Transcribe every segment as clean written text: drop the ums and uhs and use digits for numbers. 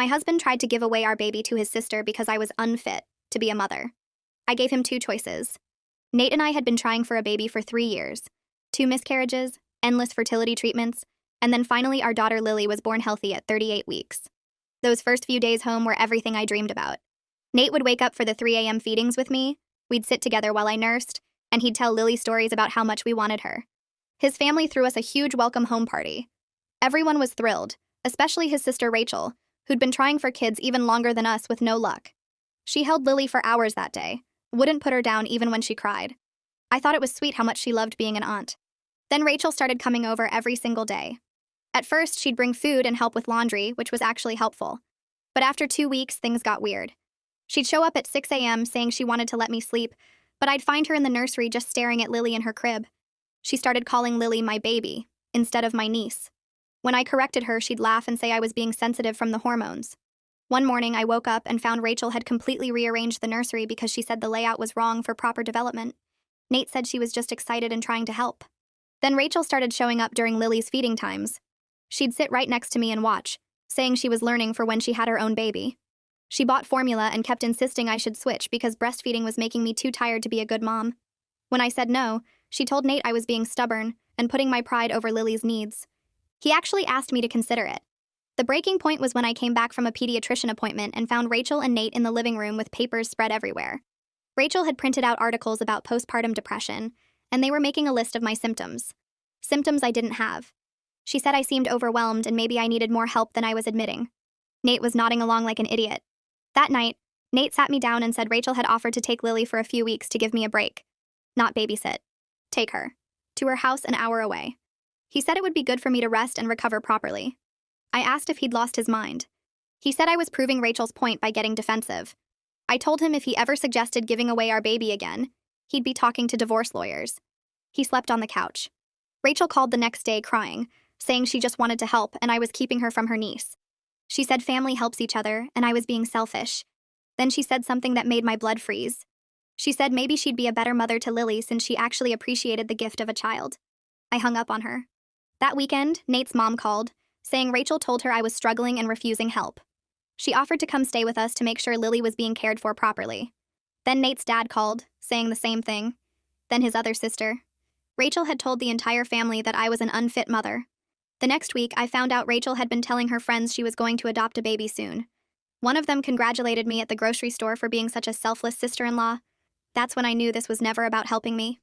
My husband tried to give away our baby to his sister because I was unfit to be a mother. I gave him two choices. Nate and I had been trying for a baby for 3 years, 2 miscarriages, endless fertility treatments, and then finally our daughter Lily was born healthy at 38 weeks. Those first few days home were everything I dreamed about. Nate would wake up for the 3 a.m. feedings with me, we'd sit together while I nursed, and he'd tell Lily stories about how much we wanted her. His family threw us a huge welcome home party. Everyone was thrilled, especially his sister Rachel, who'd been trying for kids even longer than us with no luck. She held Lily for hours that day, wouldn't put her down even when she cried. I thought it was sweet how much she loved being an aunt. Then Rachel started coming over every single day. At first, she'd bring food and help with laundry, which was actually helpful. But after 2 weeks, things got weird. She'd show up at 6 a.m. saying she wanted to let me sleep, but I'd find her in the nursery just staring at Lily in her crib. She started calling Lily my baby, instead of my niece. When I corrected her, she'd laugh and say I was being sensitive from the hormones. One morning, I woke up and found Rachel had completely rearranged the nursery because she said the layout was wrong for proper development. Nate said she was just excited and trying to help. Then Rachel started showing up during Lily's feeding times. She'd sit right next to me and watch, saying she was learning for when she had her own baby. She bought formula and kept insisting I should switch because breastfeeding was making me too tired to be a good mom. When I said no, she told Nate I was being stubborn and putting my pride over Lily's needs. He actually asked me to consider it. The breaking point was when I came back from a pediatrician appointment and found Rachel and Nate in the living room with papers spread everywhere. Rachel had printed out articles about postpartum depression, and they were making a list of my symptoms. Symptoms I didn't have. She said I seemed overwhelmed and maybe I needed more help than I was admitting. Nate was nodding along like an idiot. That night, Nate sat me down and said Rachel had offered to take Lily for a few weeks to give me a break. Not babysit. Take her. To her house an hour away. He said it would be good for me to rest and recover properly. I asked if he'd lost his mind. He said I was proving Rachel's point by getting defensive. I told him if he ever suggested giving away our baby again, he'd be talking to divorce lawyers. He slept on the couch. Rachel called the next day crying, saying she just wanted to help and I was keeping her from her niece. She said family helps each other and I was being selfish. Then she said something that made my blood freeze. She said maybe she'd be a better mother to Lily since she actually appreciated the gift of a child. I hung up on her. That weekend, Nate's mom called, saying Rachel told her I was struggling and refusing help. She offered to come stay with us to make sure Lily was being cared for properly. Then Nate's dad called, saying the same thing. Then his other sister. Rachel had told the entire family that I was an unfit mother. The next week, I found out Rachel had been telling her friends she was going to adopt a baby soon. One of them congratulated me at the grocery store for being such a selfless sister-in-law. That's when I knew this was never about helping me.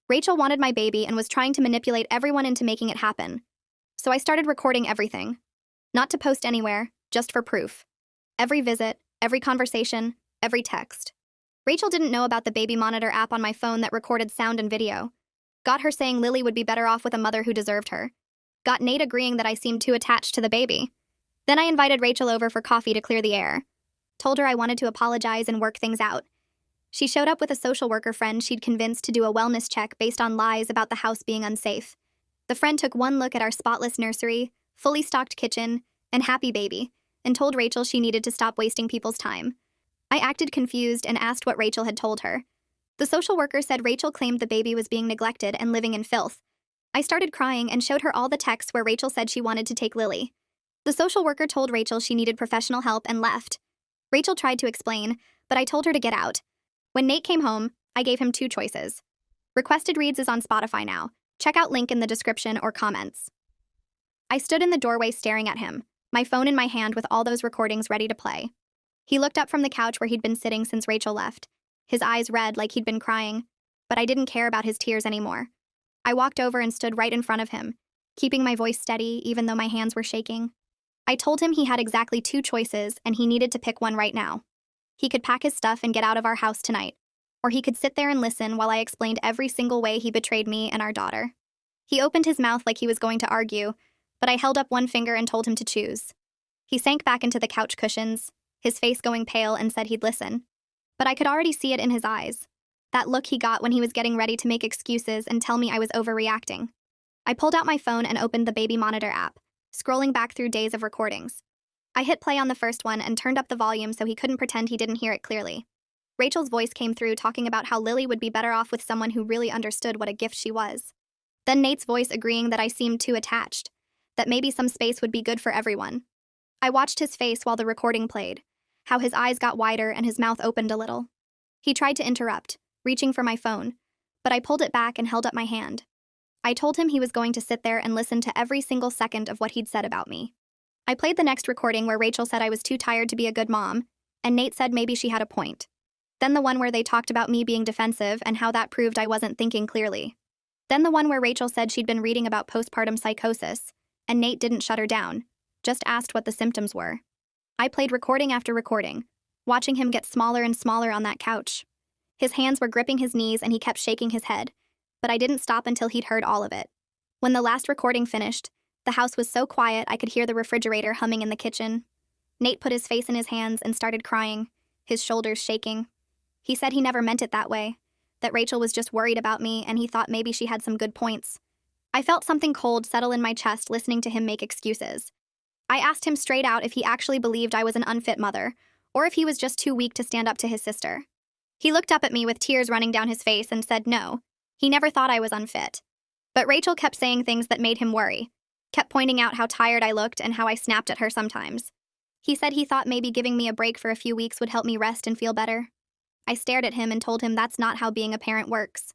Rachel wanted my baby and was trying to manipulate everyone into making it happen. So I started recording everything. Not to post anywhere, just for proof. Every visit, every conversation, every text. Rachel didn't know about the baby monitor app on my phone that recorded sound and video. Got her saying Lily would be better off with a mother who deserved her. Got Nate agreeing that I seemed too attached to the baby. Then I invited Rachel over for coffee to clear the air. Told her I wanted to apologize and work things out. She showed up with a social worker friend she'd convinced to do a wellness check based on lies about the house being unsafe. The friend took one look at our spotless nursery, fully stocked kitchen, and happy baby, and told Rachel she needed to stop wasting people's time. I acted confused and asked what Rachel had told her. The social worker said Rachel claimed the baby was being neglected and living in filth. I started crying and showed her all the texts where Rachel said she wanted to take Lily. The social worker told Rachel she needed professional help and left. Rachel tried to explain, but I told her to get out. When Nate came home, I gave him two choices. Requested Reads is on Spotify now. Check out link in the description or comments. I stood in the doorway staring at him, my phone in my hand with all those recordings ready to play. He looked up from the couch where he'd been sitting since Rachel left, his eyes red like he'd been crying, but I didn't care about his tears anymore. I walked over and stood right in front of him, keeping my voice steady even though my hands were shaking. I told him he had exactly two choices and he needed to pick one right now. He could pack his stuff and get out of our house tonight, or he could sit there and listen while I explained every single way he betrayed me and our daughter. He opened his mouth like he was going to argue, but I held up one finger and told him to choose. He sank back into the couch cushions, his face going pale, and said he'd listen. But I could already see it in his eyes. That look he got when he was getting ready to make excuses and tell me I was overreacting. I pulled out my phone and opened the baby monitor app, scrolling back through days of recordings. I hit play on the first one and turned up the volume so he couldn't pretend he didn't hear it clearly. Rachel's voice came through talking about how Lily would be better off with someone who really understood what a gift she was. Then Nate's voice agreeing that I seemed too attached, that maybe some space would be good for everyone. I watched his face while the recording played, how his eyes got wider and his mouth opened a little. He tried to interrupt, reaching for my phone, but I pulled it back and held up my hand. I told him he was going to sit there and listen to every single second of what he'd said about me. I played the next recording where Rachel said I was too tired to be a good mom, and Nate said maybe she had a point. Then the one where they talked about me being defensive and how that proved I wasn't thinking clearly. Then the one where Rachel said she'd been reading about postpartum psychosis, and Nate didn't shut her down, just asked what the symptoms were. I played recording after recording, watching him get smaller and smaller on that couch. His hands were gripping his knees and he kept shaking his head, but I didn't stop until he'd heard all of it. When the last recording finished, the house was so quiet I could hear the refrigerator humming in the kitchen. Nate put his face in his hands and started crying, his shoulders shaking. He said he never meant it that way, that Rachel was just worried about me and he thought maybe she had some good points. I felt something cold settle in my chest listening to him make excuses. I asked him straight out if he actually believed I was an unfit mother, or if he was just too weak to stand up to his sister. He looked up at me with tears running down his face and said no, he never thought I was unfit. But Rachel kept saying things that made him worry, kept pointing out how tired I looked and how I snapped at her sometimes. He said he thought maybe giving me a break for a few weeks would help me rest and feel better. I stared at him and told him that's not how being a parent works.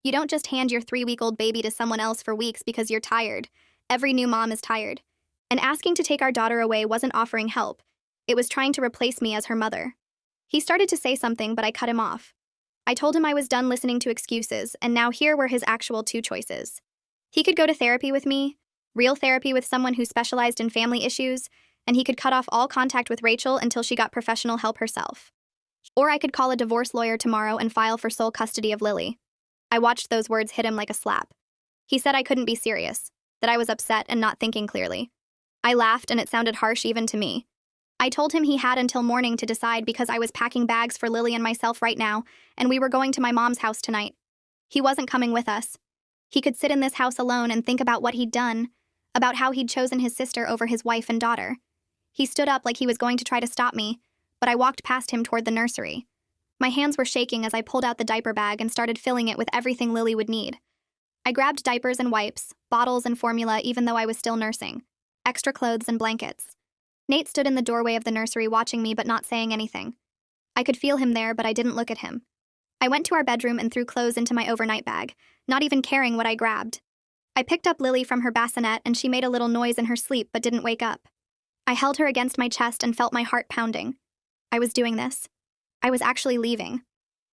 You don't just hand your 3-week-old baby to someone else for weeks because you're tired. Every new mom is tired. And asking to take our daughter away wasn't offering help. It was trying to replace me as her mother. He started to say something, but I cut him off. I told him I was done listening to excuses, and now here were his actual 2 choices. He could go to therapy with me, real therapy with someone who specialized in family issues, and he could cut off all contact with Rachel until she got professional help herself. Or I could call a divorce lawyer tomorrow and file for sole custody of Lily. I watched those words hit him like a slap. He said I couldn't be serious, that I was upset and not thinking clearly. I laughed and it sounded harsh even to me. I told him he had until morning to decide because I was packing bags for Lily and myself right now, and we were going to my mom's house tonight. He wasn't coming with us. He could sit in this house alone and think about what he'd done, about how he'd chosen his sister over his wife and daughter. He stood up like he was going to try to stop me, but I walked past him toward the nursery. My hands were shaking as I pulled out the diaper bag and started filling it with everything Lily would need. I grabbed diapers and wipes, bottles and formula even though I was still nursing, extra clothes and blankets. Nate stood in the doorway of the nursery watching me but not saying anything. I could feel him there, but I didn't look at him. I went to our bedroom and threw clothes into my overnight bag, not even caring what I grabbed. I picked up Lily from her bassinet and she made a little noise in her sleep but didn't wake up. I held her against my chest and felt my heart pounding. I was doing this. I was actually leaving.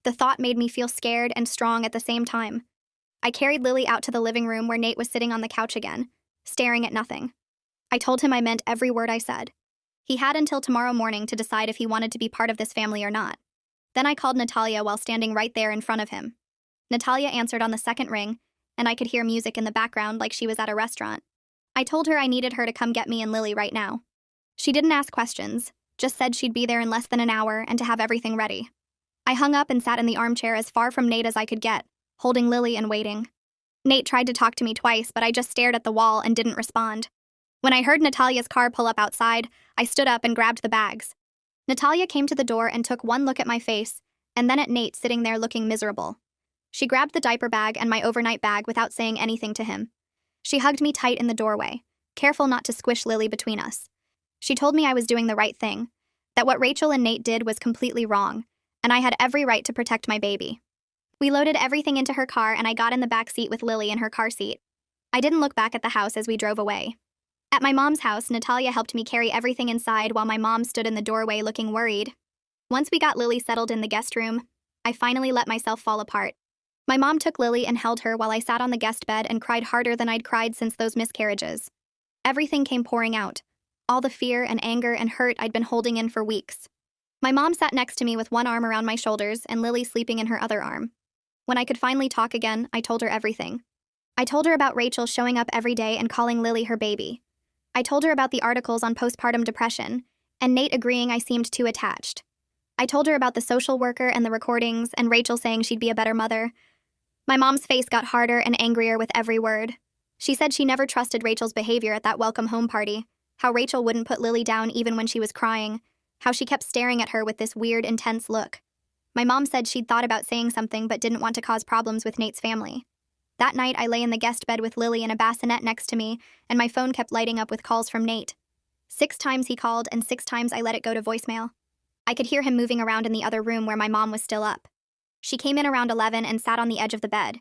The thought made me feel scared and strong at the same time. I carried Lily out to the living room where Nate was sitting on the couch again, staring at nothing. I told him I meant every word I said. He had until tomorrow morning to decide if he wanted to be part of this family or not. Then I called Natalia while standing right there in front of him. Natalia answered on the second ring, and I could hear music in the background like she was at a restaurant. I told her I needed her to come get me and Lily right now. She didn't ask questions, just said she'd be there in less than an hour and to have everything ready. I hung up and sat in the armchair as far from Nate as I could get, holding Lily and waiting. Nate tried to talk to me twice, but I just stared at the wall and didn't respond. When I heard Natalia's car pull up outside, I stood up and grabbed the bags. Natalia came to the door and took one look at my face, and then at Nate sitting there looking miserable. She grabbed the diaper bag and my overnight bag without saying anything to him. She hugged me tight in the doorway, careful not to squish Lily between us. She told me I was doing the right thing, that what Rachel and Nate did was completely wrong, and I had every right to protect my baby. We loaded everything into her car and I got in the back seat with Lily in her car seat. I didn't look back at the house as we drove away. At my mom's house, Natalia helped me carry everything inside while my mom stood in the doorway looking worried. Once we got Lily settled in the guest room, I finally let myself fall apart. My mom took Lily and held her while I sat on the guest bed and cried harder than I'd cried since those miscarriages. Everything came pouring out, all the fear and anger and hurt I'd been holding in for weeks. My mom sat next to me with one arm around my shoulders and Lily sleeping in her other arm. When I could finally talk again, I told her everything. I told her about Rachel showing up every day and calling Lily her baby. I told her about the articles on postpartum depression, and Nate agreeing I seemed too attached. I told her about the social worker and the recordings, and Rachel saying she'd be a better mother. My mom's face got harder and angrier with every word. She said she never trusted Rachel's behavior at that welcome home party, how Rachel wouldn't put Lily down even when she was crying, how she kept staring at her with this weird, intense look. My mom said she'd thought about saying something but didn't want to cause problems with Nate's family. That night, I lay in the guest bed with Lily in a bassinet next to me, and my phone kept lighting up with calls from Nate. 6 times he called, and 6 times I let it go to voicemail. I could hear him moving around in the other room where my mom was still up. She came in around 11 and sat on the edge of the bed.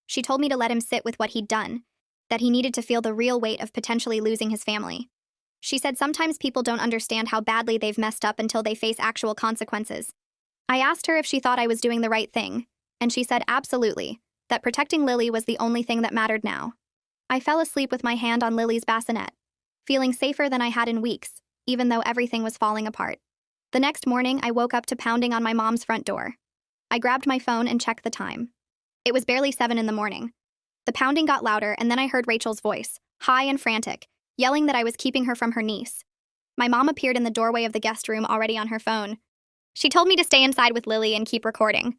She told me to let him sit with what he'd done, that he needed to feel the real weight of potentially losing his family. She said sometimes people don't understand how badly they've messed up until they face actual consequences. I asked her if she thought I was doing the right thing, and she said absolutely, that protecting Lily was the only thing that mattered now. I fell asleep with my hand on Lily's bassinet, feeling safer than I had in weeks, even though everything was falling apart. The next morning, I woke up to pounding on my mom's front door. I grabbed my phone and checked the time. It was barely 7 in the morning. The pounding got louder, and then I heard Rachel's voice, high and frantic, yelling that I was keeping her from her niece. My mom appeared in the doorway of the guest room already on her phone. She told me to stay inside with Lily and keep recording.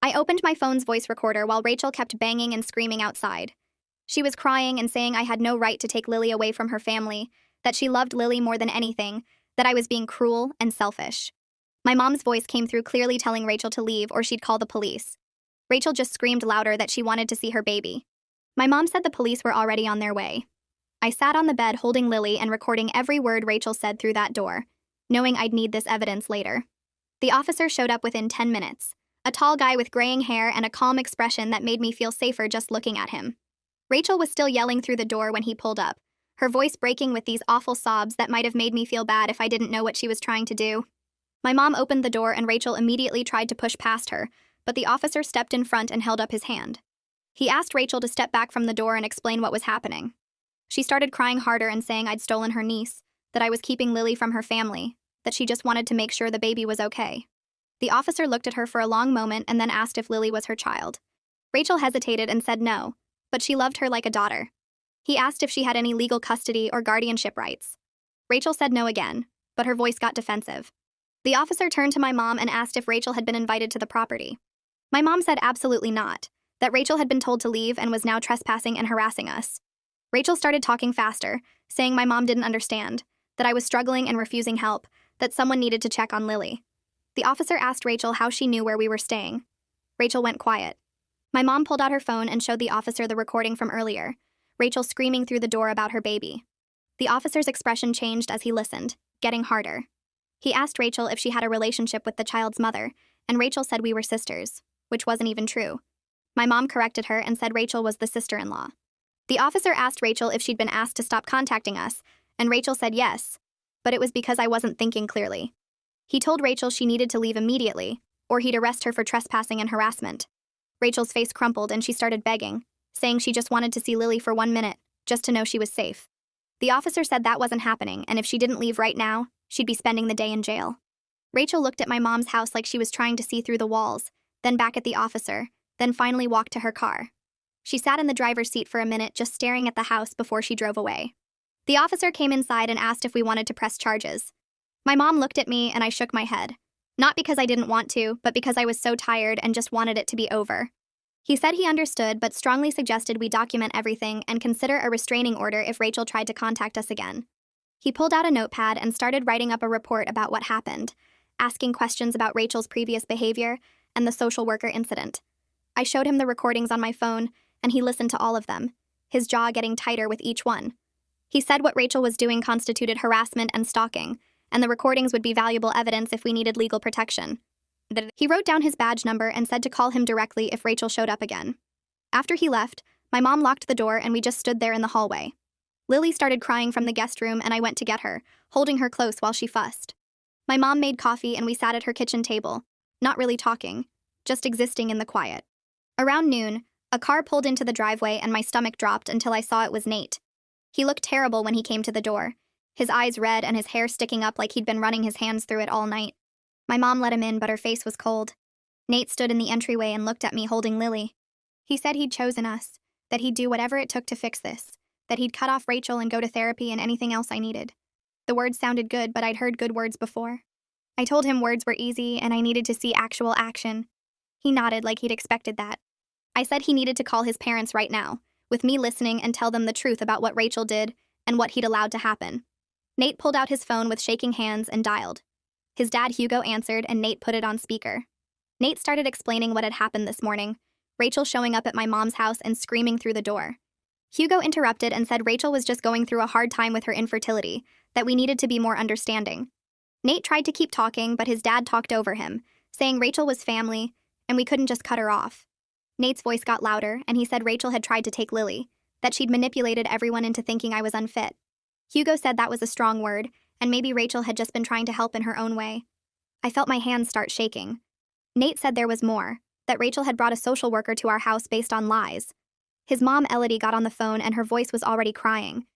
I opened my phone's voice recorder while Rachel kept banging and screaming outside. She was crying and saying I had no right to take Lily away from her family, that she loved Lily more than anything, that I was being cruel and selfish. My mom's voice came through clearly telling Rachel to leave or she'd call the police. Rachel just screamed louder that she wanted to see her baby. My mom said the police were already on their way. I sat on the bed holding Lily and recording every word Rachel said through that door, knowing I'd need this evidence later. The officer showed up within 10 minutes, a tall guy with graying hair and a calm expression that made me feel safer just looking at him. Rachel was still yelling through the door when he pulled up, her voice breaking with these awful sobs that might have made me feel bad if I didn't know what she was trying to do. My mom opened the door and Rachel immediately tried to push past her, but the officer stepped in front and held up his hand. He asked Rachel to step back from the door and explain what was happening. She started crying harder and saying I'd stolen her niece, that I was keeping Lily from her family, that she just wanted to make sure the baby was okay. The officer looked at her for a long moment and then asked if Lily was her child. Rachel hesitated and said no, but she loved her like a daughter. He asked if she had any legal custody or guardianship rights. Rachel said no again, but her voice got defensive. The officer turned to my mom and asked if Rachel had been invited to the property. My mom said absolutely not, that Rachel had been told to leave and was now trespassing and harassing us. Rachel started talking faster, saying my mom didn't understand, that I was struggling and refusing help, that someone needed to check on Lily. The officer asked Rachel how she knew where we were staying. Rachel went quiet. My mom pulled out her phone and showed the officer the recording from earlier, Rachel screaming through the door about her baby. The officer's expression changed as he listened, getting harder. He asked Rachel if she had a relationship with the child's mother, and Rachel said we were sisters, which wasn't even true. My mom corrected her and said Rachel was the sister-in-law. The officer asked Rachel if she'd been asked to stop contacting us, and Rachel said yes, but it was because I wasn't thinking clearly. He told Rachel she needed to leave immediately, or he'd arrest her for trespassing and harassment. Rachel's face crumpled and she started begging, saying she just wanted to see Lily for 1 minute, just to know she was safe. The officer said that wasn't happening, and if she didn't leave right now, she'd be spending the day in jail. Rachel looked at my mom's house like she was trying to see through the walls, then back at the officer, then finally walked to her car. She sat in the driver's seat for a minute just staring at the house before she drove away. The officer came inside and asked if we wanted to press charges. My mom looked at me and I shook my head. Not because I didn't want to, but because I was so tired and just wanted it to be over. He said he understood but strongly suggested we document everything and consider a restraining order if Rachel tried to contact us again. He pulled out a notepad and started writing up a report about what happened, asking questions about Rachel's previous behavior and the social worker incident. I showed him the recordings on my phone, and he listened to all of them, his jaw getting tighter with each one. He said what Rachel was doing constituted harassment and stalking, and the recordings would be valuable evidence if we needed legal protection. He wrote down his badge number and said to call him directly if Rachel showed up again. After he left, my mom locked the door and we just stood there in the hallway. Lily started crying from the guest room and I went to get her, holding her close while she fussed. My mom made coffee and we sat at her kitchen table, not really talking, just existing in the quiet. Around noon, a car pulled into the driveway and my stomach dropped until I saw it was Nate. He looked terrible when he came to the door, his eyes red and his hair sticking up like he'd been running his hands through it all night. My mom let him in, but her face was cold. Nate stood in the entryway and looked at me holding Lily. He said he'd chosen us, that he'd do whatever it took to fix this, that he'd cut off Rachel and go to therapy and anything else I needed. The words sounded good, but I'd heard good words before. I told him words were easy and I needed to see actual action. He nodded like he'd expected that. I said he needed to call his parents right now, with me listening, and tell them the truth about what Rachel did and what he'd allowed to happen. Nate pulled out his phone with shaking hands and dialed. His dad Hugo answered and Nate put it on speaker. Nate started explaining what had happened this morning, Rachel showing up at my mom's house and screaming through the door. Hugo interrupted and said Rachel was just going through a hard time with her infertility, that we needed to be more understanding. Nate tried to keep talking, but his dad talked over him, saying Rachel was family, and we couldn't just cut her off. Nate's voice got louder, and he said Rachel had tried to take Lily, that she'd manipulated everyone into thinking I was unfit. Hugo said that was a strong word, and maybe Rachel had just been trying to help in her own way. I felt my hands start shaking. Nate said there was more, that Rachel had brought a social worker to our house based on lies. His mom, Elodie, got on the phone and her voice was already crying.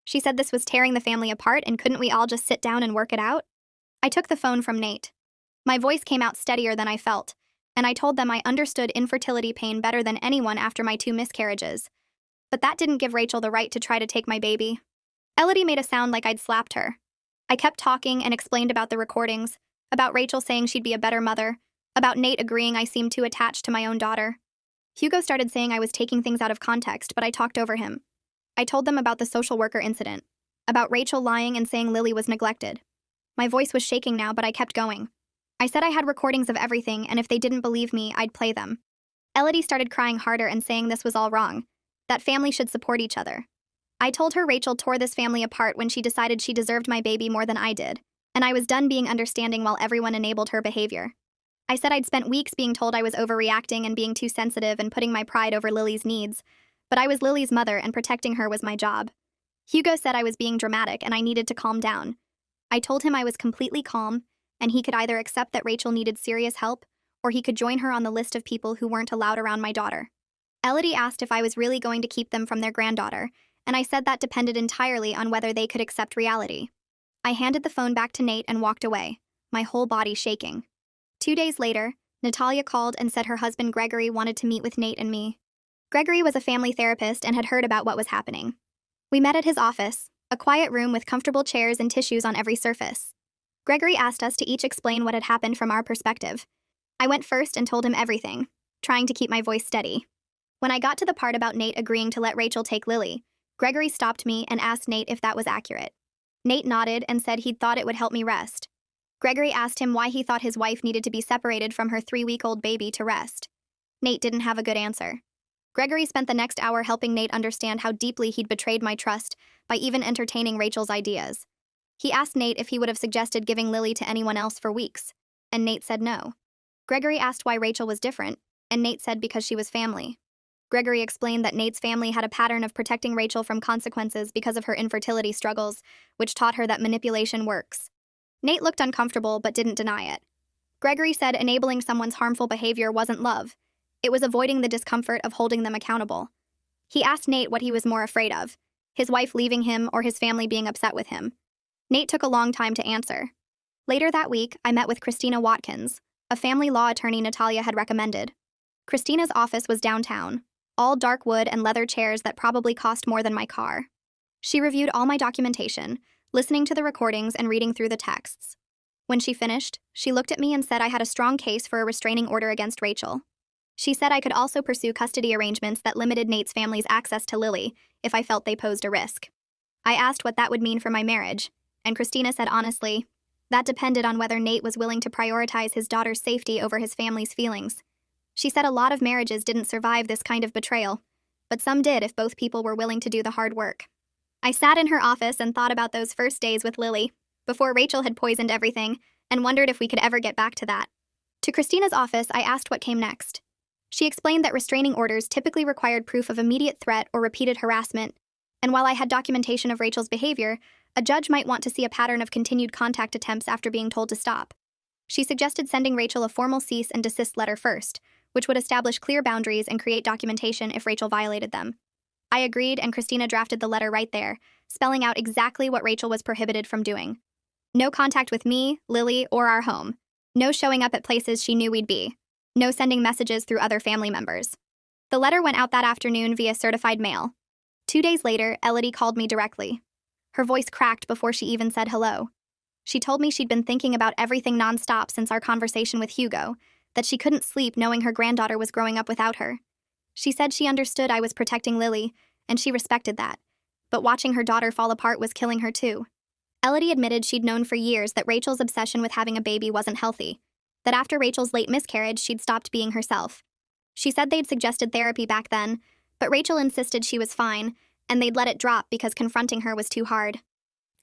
She said this was tearing the family apart and couldn't we all just sit down and work it out? I took the phone from Nate. My voice came out steadier than I felt, and I told them I understood infertility pain better than anyone after my 2 miscarriages. But that didn't give Rachel the right to try to take my baby. Elodie made a sound like I'd slapped her. I kept talking and explained about the recordings, about Rachel saying she'd be a better mother, about Nate agreeing I seemed too attached to my own daughter. Hugo started saying I was taking things out of context, but I talked over him. I told them about the social worker incident, about Rachel lying and saying Lily was neglected. My voice was shaking now, but I kept going. I said I had recordings of everything, and if they didn't believe me, I'd play them. Elodie started crying harder and saying this was all wrong, that family should support each other. I told her Rachel tore this family apart when she decided she deserved my baby more than I did, and I was done being understanding while everyone enabled her behavior. I said I'd spent weeks being told I was overreacting and being too sensitive and putting my pride over Lily's needs, but I was Lily's mother and protecting her was my job. Hugo said I was being dramatic and I needed to calm down. I told him I was completely calm, and he could either accept that Rachel needed serious help, or he could join her on the list of people who weren't allowed around my daughter. Elodie asked if I was really going to keep them from their granddaughter, and I said that depended entirely on whether they could accept reality. I handed the phone back to Nate and walked away, my whole body shaking. 2 days later, Natalia called and said her husband Gregory wanted to meet with Nate and me. Gregory was a family therapist and had heard about what was happening. We met at his office, a quiet room with comfortable chairs and tissues on every surface. Gregory asked us to each explain what had happened from our perspective. I went first and told him everything, trying to keep my voice steady. When I got to the part about Nate agreeing to let Rachel take Lily, Gregory stopped me and asked Nate if that was accurate. Nate nodded and said he'd thought it would help me rest. Gregory asked him why he thought his wife needed to be separated from her 3-week-old baby to rest. Nate didn't have a good answer. Gregory spent the next hour helping Nate understand how deeply he'd betrayed my trust by even entertaining Rachel's ideas. He asked Nate if he would have suggested giving Lily to anyone else for weeks, and Nate said no. Gregory asked why Rachel was different, and Nate said because she was family. Gregory explained that Nate's family had a pattern of protecting Rachel from consequences because of her infertility struggles, which taught her that manipulation works. Nate looked uncomfortable but didn't deny it. Gregory said enabling someone's harmful behavior wasn't love. It was avoiding the discomfort of holding them accountable. He asked Nate what he was more afraid of, his wife leaving him or his family being upset with him. Nate took a long time to answer. Later that week, I met with Christina Watkins, a family law attorney Natalia had recommended. Christina's office was downtown, all dark wood and leather chairs that probably cost more than my car. She reviewed all my documentation, listening to the recordings and reading through the texts. When she finished, she looked at me and said I had a strong case for a restraining order against Rachel. She said I could also pursue custody arrangements that limited Nate's family's access to Lily if I felt they posed a risk. I asked what that would mean for my marriage, and Christina said honestly, that depended on whether Nate was willing to prioritize his daughter's safety over his family's feelings. She said a lot of marriages didn't survive this kind of betrayal, but some did if both people were willing to do the hard work. I sat in her office and thought about those first days with Lily, before Rachel had poisoned everything, and wondered if we could ever get back to that. To Christina's office, I asked what came next. She explained that restraining orders typically required proof of immediate threat or repeated harassment, and while I had documentation of Rachel's behavior, a judge might want to see a pattern of continued contact attempts after being told to stop. She suggested sending Rachel a formal cease and desist letter first, which would establish clear boundaries and create documentation if Rachel violated them. I agreed, and Christina drafted the letter right there, spelling out exactly what Rachel was prohibited from doing. No contact with me, Lily, or our home. No showing up at places she knew we'd be. No sending messages through other family members. The letter went out that afternoon via certified mail. 2 days later, Elodie called me directly. Her voice cracked before she even said hello. She told me she'd been thinking about everything nonstop since our conversation with Hugo, that she couldn't sleep knowing her granddaughter was growing up without her. She said she understood I was protecting Lily, and she respected that, but watching her daughter fall apart was killing her too. Elodie admitted she'd known for years that Rachel's obsession with having a baby wasn't healthy, that after Rachel's late miscarriage she'd stopped being herself. She said they'd suggested therapy back then, But Rachel insisted she was fine, and they'd let it drop because confronting her was too hard.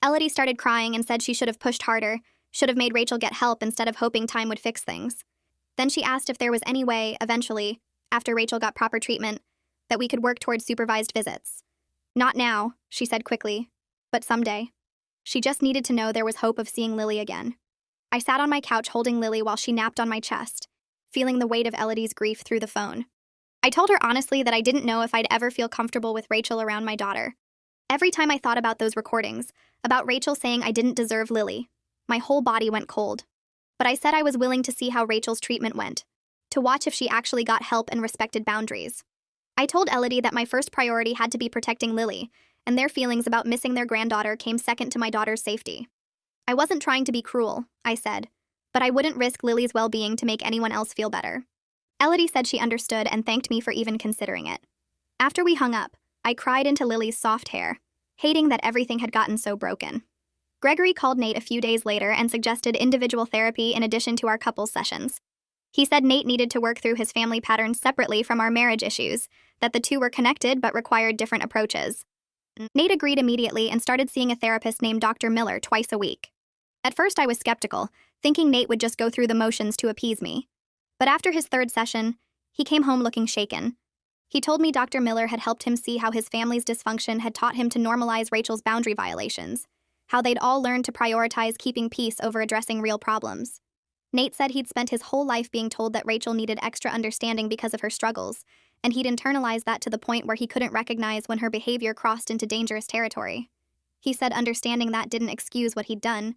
Elodie started crying and said she should have pushed harder, should have made Rachel get help instead of hoping time would fix things. Then she asked if there was any way, eventually, after Rachel got proper treatment, that we could work towards supervised visits. Not now, she said quickly, but someday. She just needed to know there was hope of seeing Lily again. I sat on my couch holding Lily while she napped on my chest, feeling the weight of Elodie's grief through the phone. I told her honestly that I didn't know if I'd ever feel comfortable with Rachel around my daughter. Every time I thought about those recordings, about Rachel saying I didn't deserve Lily, my whole body went cold. But I said I was willing to see how Rachel's treatment went, to watch if she actually got help and respected boundaries. I told Elodie that my first priority had to be protecting Lily, and their feelings about missing their granddaughter came second to my daughter's safety. I wasn't trying to be cruel, I said, but I wouldn't risk Lily's well-being to make anyone else feel better. Elodie said she understood and thanked me for even considering it. After we hung up, I cried into Lily's soft hair, hating that everything had gotten so broken. Gregory called Nate a few days later and suggested individual therapy in addition to our couples sessions. He said Nate needed to work through his family patterns separately from our marriage issues, that the two were connected but required different approaches. Nate agreed immediately and started seeing a therapist named Dr. Miller twice a week. At first I was skeptical, thinking Nate would just go through the motions to appease me. But after his third session, he came home looking shaken. He told me Dr. Miller had helped him see how his family's dysfunction had taught him to normalize Rachel's boundary violations, how they'd all learned to prioritize keeping peace over addressing real problems. Nate said he'd spent his whole life being told that Rachel needed extra understanding because of her struggles, and he'd internalized that to the point where he couldn't recognize when her behavior crossed into dangerous territory. He said understanding that didn't excuse what he'd done,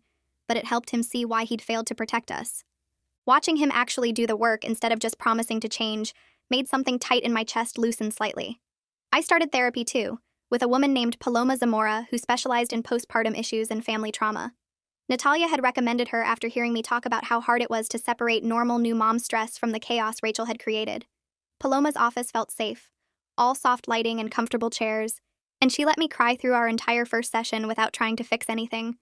but it helped him see why he'd failed to protect us. Watching him actually do the work instead of just promising to change made something tight in my chest loosen slightly. I started therapy too, with a woman named Paloma Zamora who specialized in postpartum issues and family trauma. Natalia had recommended her after hearing me talk about how hard it was to separate normal new mom stress from the chaos Rachel had created. Paloma's office felt safe, all soft lighting and comfortable chairs, and she let me cry through our entire first session without trying to fix anything.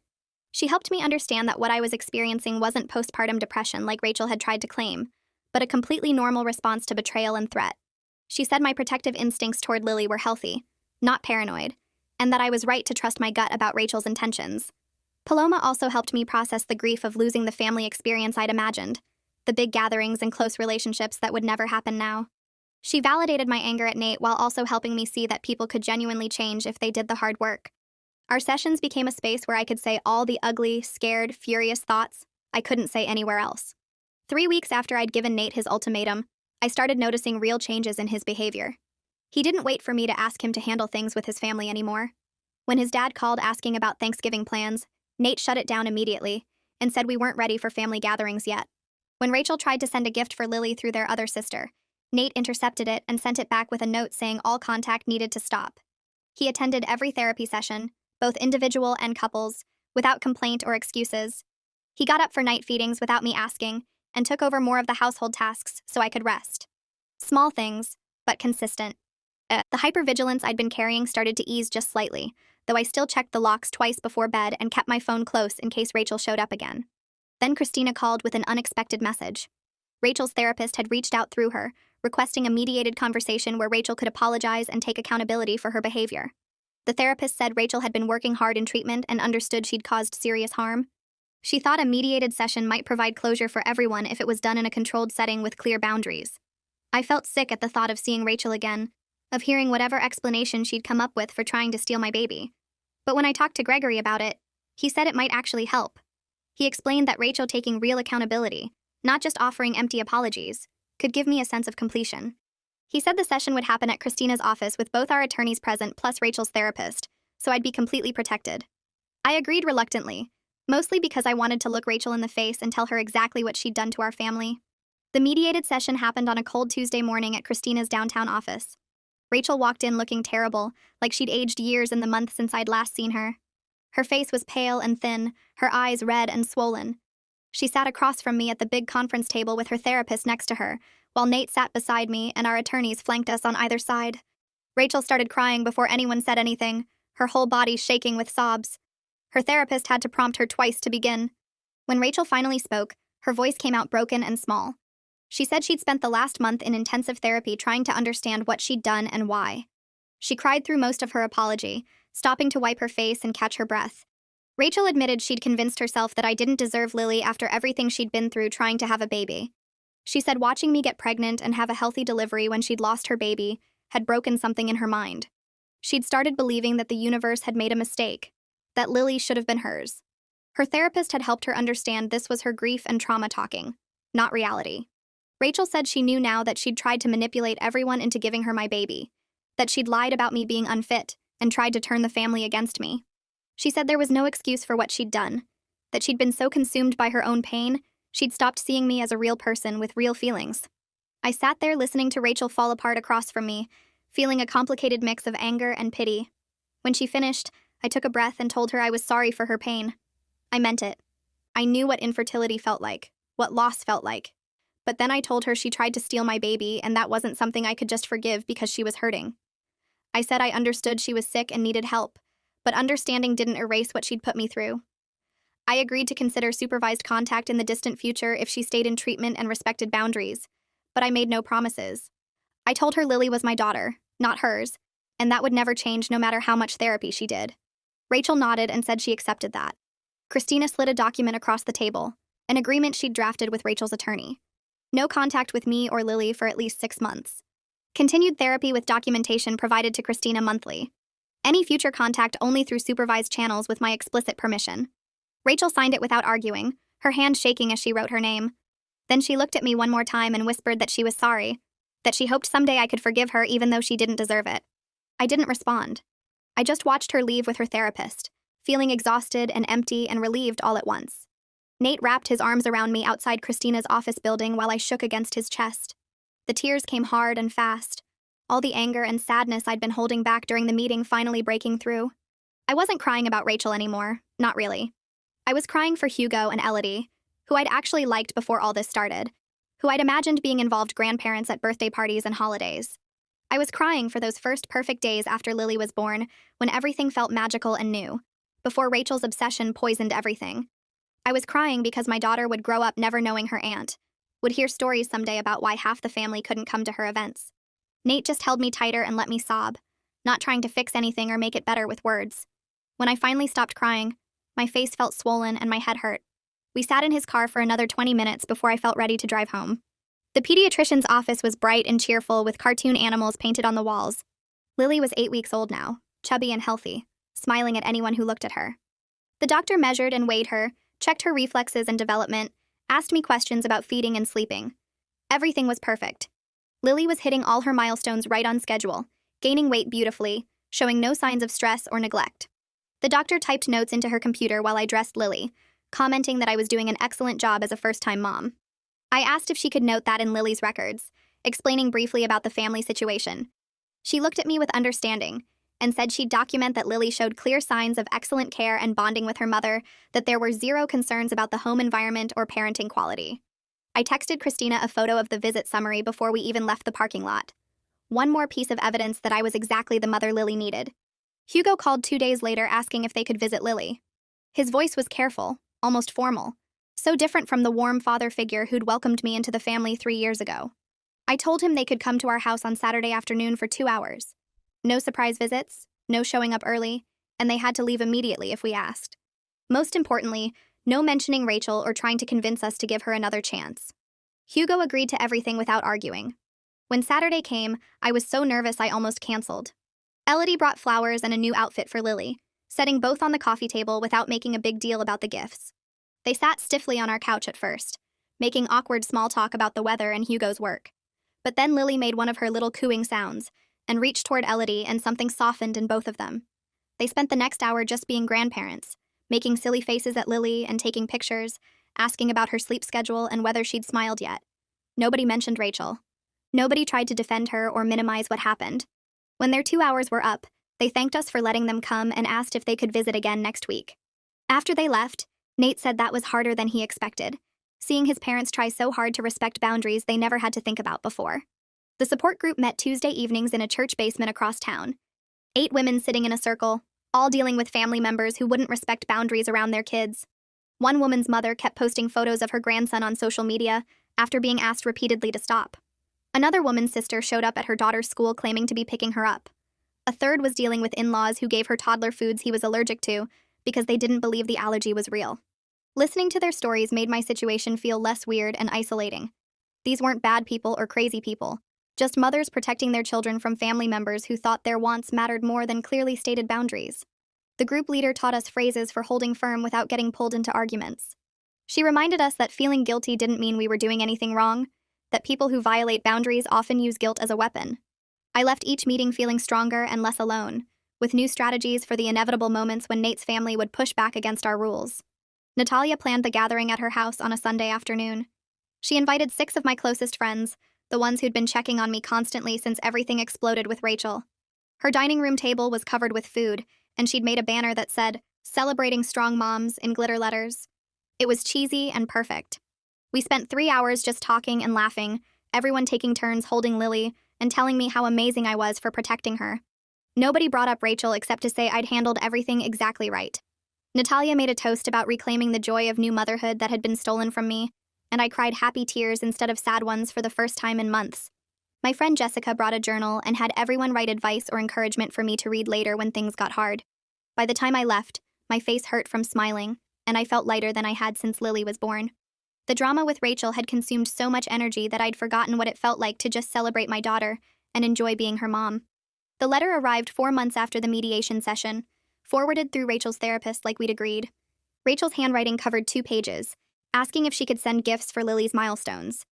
She helped me understand that what I was experiencing wasn't postpartum depression like Rachel had tried to claim, but a completely normal response to betrayal and threat. She said my protective instincts toward Lily were healthy, not paranoid, and that I was right to trust my gut about Rachel's intentions. Paloma also helped me process the grief of losing the family experience I'd imagined, the big gatherings and close relationships that would never happen now. She validated my anger at Nate while also helping me see that people could genuinely change if they did the hard work. Our sessions became a space where I could say all the ugly, scared, furious thoughts I couldn't say anywhere else. 3 weeks after I'd given Nate his ultimatum, I started noticing real changes in his behavior. He didn't wait for me to ask him to handle things with his family anymore. When his dad called asking about Thanksgiving plans, Nate shut it down immediately and said we weren't ready for family gatherings yet. When Rachel tried to send a gift for Lily through their other sister, Nate intercepted it and sent it back with a note saying all contact needed to stop. He attended every therapy session, both individual and couples, without complaint or excuses. He got up for night feedings without me asking and took over more of the household tasks so I could rest. Small things, but consistent. The hypervigilance I'd been carrying started to ease just slightly, though I still checked the locks twice before bed and kept my phone close in case Rachel showed up again. Then Christina called with an unexpected message. Rachel's therapist had reached out through her, requesting a mediated conversation where Rachel could apologize and take accountability for her behavior. The therapist said Rachel had been working hard in treatment and understood she'd caused serious harm. She thought a mediated session might provide closure for everyone if it was done in a controlled setting with clear boundaries. I felt sick at the thought of seeing Rachel again, of hearing whatever explanation she'd come up with for trying to steal my baby. But when I talked to Gregory about it, he said it might actually help. He explained that Rachel taking real accountability, not just offering empty apologies, could give me a sense of completion. He said the session would happen at Christina's office with both our attorneys present plus Rachel's therapist, so I'd be completely protected. I agreed reluctantly, mostly because I wanted to look Rachel in the face and tell her exactly what she'd done to our family. The mediated session happened on a cold Tuesday morning at Christina's downtown office. Rachel walked in looking terrible, like she'd aged years in the month since I'd last seen her. Her face was pale and thin, her eyes red and swollen. She sat across from me at the big conference table with her therapist next to her, while Nate sat beside me and our attorneys flanked us on either side. Rachel started crying before anyone said anything, her whole body shaking with sobs. Her therapist had to prompt her twice to begin. When Rachel finally spoke, her voice came out broken and small. She said she'd spent the last month in intensive therapy trying to understand what she'd done and why. She cried through most of her apology, stopping to wipe her face and catch her breath. Rachel admitted she'd convinced herself that I didn't deserve Lily after everything she'd been through trying to have a baby. She said watching me get pregnant and have a healthy delivery when she'd lost her baby had broken something in her mind. She'd started believing that the universe had made a mistake, that Lily should have been hers. Her therapist had helped her understand this was her grief and trauma talking, not reality. Rachel said she knew now that she'd tried to manipulate everyone into giving her my baby, that she'd lied about me being unfit and tried to turn the family against me. She said there was no excuse for what she'd done, that she'd been so consumed by her own pain, she'd stopped seeing me as a real person with real feelings. I sat there listening to Rachel fall apart across from me, feeling a complicated mix of anger and pity. When she finished, I took a breath and told her I was sorry for her pain. I meant it. I knew what infertility felt like, what loss felt like. But then I told her she tried to steal my baby and that wasn't something I could just forgive because she was hurting. I said I understood she was sick and needed help, but understanding didn't erase what she'd put me through. I agreed to consider supervised contact in the distant future if she stayed in treatment and respected boundaries, but I made no promises. I told her Lily was my daughter, not hers, and that would never change no matter how much therapy she did. Rachel nodded and said she accepted that. Christina slid a document across the table, an agreement she'd drafted with Rachel's attorney. No contact with me or Lily for at least 6 months. Continued therapy with documentation provided to Christina monthly. Any future contact only through supervised channels with my explicit permission. Rachel signed it without arguing, her hand shaking as she wrote her name. Then she looked at me one more time and whispered that she was sorry, that she hoped someday I could forgive her even though she didn't deserve it. I didn't respond. I just watched her leave with her therapist, feeling exhausted and empty and relieved all at once. Nate wrapped his arms around me outside Christina's office building while I shook against his chest. The tears came hard and fast, all the anger and sadness I'd been holding back during the meeting finally breaking through. I wasn't crying about Rachel anymore, not really. I was crying for Hugo and Elodie, who I'd actually liked before all this started, who I'd imagined being involved grandparents at birthday parties and holidays. I was crying for those first perfect days after Lily was born, when everything felt magical and new, before Rachel's obsession poisoned everything. I was crying because my daughter would grow up never knowing her aunt, would hear stories someday about why half the family couldn't come to her events. Nate just held me tighter and let me sob, not trying to fix anything or make it better with words. When I finally stopped crying, my face felt swollen and my head hurt. We sat in his car for another 20 minutes before I felt ready to drive home. The pediatrician's office was bright and cheerful with cartoon animals painted on the walls. Lily was 8 weeks old now, chubby and healthy, smiling at anyone who looked at her. The doctor measured and weighed her, checked her reflexes and development, asked me questions about feeding and sleeping. Everything was perfect. Lily was hitting all her milestones right on schedule, gaining weight beautifully, showing no signs of stress or neglect. The doctor typed notes into her computer while I dressed Lily, commenting that I was doing an excellent job as a first-time mom. I asked if she could note that in Lily's records, explaining briefly about the family situation. She looked at me with understanding and said she'd document that Lily showed clear signs of excellent care and bonding with her mother, that there were zero concerns about the home environment or parenting quality. I texted Christina a photo of the visit summary before we even left the parking lot. One more piece of evidence that I was exactly the mother Lily needed. Hugo called 2 days later asking if they could visit Lily. His voice was careful, almost formal, so different from the warm father figure who'd welcomed me into the family 3 years ago. I told him they could come to our house on Saturday afternoon for 2 hours. No surprise visits, no showing up early, and they had to leave immediately if we asked. Most importantly, no mentioning Rachel or trying to convince us to give her another chance. Hugo agreed to everything without arguing. When Saturday came, I was so nervous I almost canceled. Elodie brought flowers and a new outfit for Lily, setting both on the coffee table without making a big deal about the gifts. They sat stiffly on our couch at first, making awkward small talk about the weather and Hugo's work. But then Lily made one of her little cooing sounds and reached toward Elodie, and something softened in both of them. They spent the next hour just being grandparents, making silly faces at Lily and taking pictures, asking about her sleep schedule and whether she'd smiled yet. Nobody mentioned Rachel. Nobody tried to defend her or minimize what happened. When their 2 hours were up, they thanked us for letting them come and asked if they could visit again next week. After they left, Nate said that was harder than he expected, seeing his parents try so hard to respect boundaries they never had to think about before. The support group met Tuesday evenings in a church basement across town. 8 women sitting in a circle, all dealing with family members who wouldn't respect boundaries around their kids. One woman's mother kept posting photos of her grandson on social media after being asked repeatedly to stop. Another woman's sister showed up at her daughter's school claiming to be picking her up. A third was dealing with in-laws who gave her toddler foods he was allergic to because they didn't believe the allergy was real. Listening to their stories made my situation feel less weird and isolating. These weren't bad people or crazy people, just mothers protecting their children from family members who thought their wants mattered more than clearly stated boundaries. The group leader taught us phrases for holding firm without getting pulled into arguments. She reminded us that feeling guilty didn't mean we were doing anything wrong, that people who violate boundaries often use guilt as a weapon. I left each meeting feeling stronger and less alone, with new strategies for the inevitable moments when Nate's family would push back against our rules. Natalia planned the gathering at her house on a Sunday afternoon. She invited 6 of my closest friends, the ones who'd been checking on me constantly since everything exploded with Rachel. Her dining room table was covered with food, and she'd made a banner that said, "Celebrating Strong Moms" in glitter letters. It was cheesy and perfect. We spent 3 hours just talking and laughing, everyone taking turns holding Lily and telling me how amazing I was for protecting her. Nobody brought up Rachel except to say I'd handled everything exactly right. Natalia made a toast about reclaiming the joy of new motherhood that had been stolen from me, and I cried happy tears instead of sad ones for the first time in months. My friend Jessica brought a journal and had everyone write advice or encouragement for me to read later when things got hard. By the time I left, my face hurt from smiling, and I felt lighter than I had since Lily was born. The drama with Rachel had consumed so much energy that I'd forgotten what it felt like to just celebrate my daughter and enjoy being her mom. The letter arrived 4 months after the mediation session, forwarded through Rachel's therapist like we'd agreed. Rachel's handwriting covered 2 pages, asking if she could send gifts for Lily's milestones.